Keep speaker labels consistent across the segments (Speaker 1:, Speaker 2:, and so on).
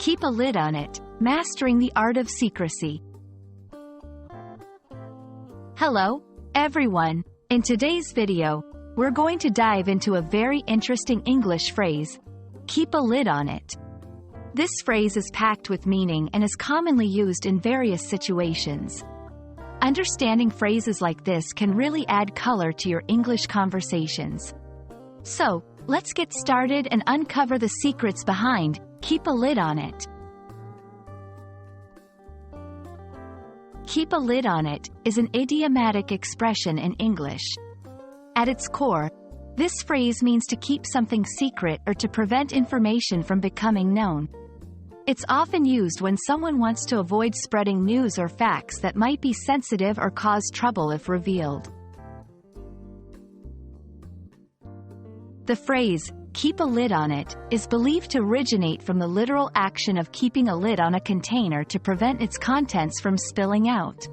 Speaker 1: Keep a lid on it, mastering the art of secrecy. Hello, everyone. In today's video, we're going to dive into a very interesting English phrase, keep a lid on it. This phrase is packed with meaning and is commonly used in various situations. Understanding phrases like this can really add color to your English conversations. So, let's get started and uncover the secrets behind keep a lid on it. Keep a lid on it is an idiomatic expression in English. At its core, this phrase means to keep something secret or to prevent information from becoming known. It's often used when someone wants to avoid spreading news or facts that might be sensitive or cause trouble if revealed. The phrase, keep a lid on it, is believed to originate from the literal action of keeping a lid on a container to prevent its contents from spilling out.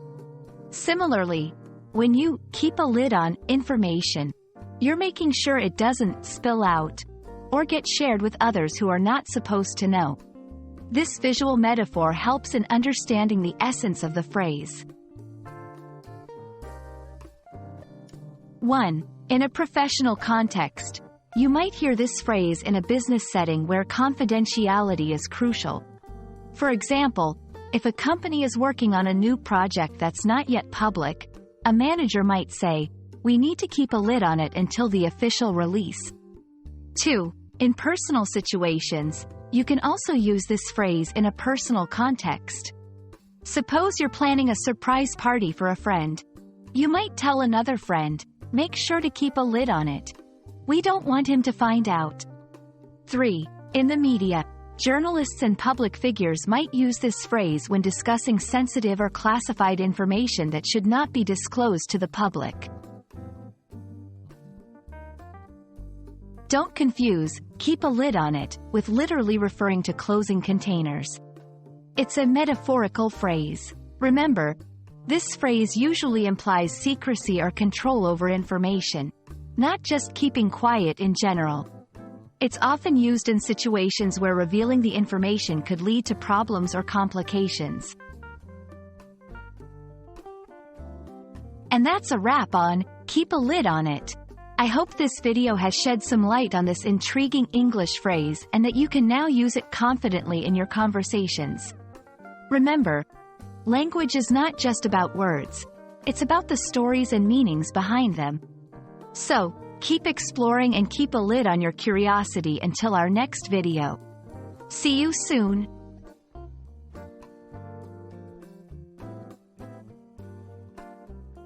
Speaker 1: Similarly, when you keep a lid on information, you're making sure it doesn't spill out or get shared with others who are not supposed to know. This visual metaphor helps in understanding the essence of the phrase. 1. In a professional context, you might hear this phrase in a business setting where confidentiality is crucial. For example, if a company is working on a new project that's not yet public, a manager might say, "We need to keep a lid on it until the official release." 2. In personal situations, you can also use this phrase in a personal context. Suppose you're planning a surprise party for a friend. You might tell another friend, "Make sure to keep a lid on it. We don't want him to find out." 3. In the media, journalists and public figures might use this phrase when discussing sensitive or classified information that should not be disclosed to the public. Don't confuse keep a lid on it with literally referring to closing containers. It's a metaphorical phrase. Remember, this phrase usually implies secrecy or control over information, not just keeping quiet in general. It's often used in situations where revealing the information could lead to problems or complications. And that's a wrap on keep a lid on it. I hope this video has shed some light on this intriguing English phrase and that you can now use it confidently in your conversations. Remember, language is not just about words. It's about the stories and meanings behind them. So, keep exploring and keep a lid on your curiosity until our next video. See you soon!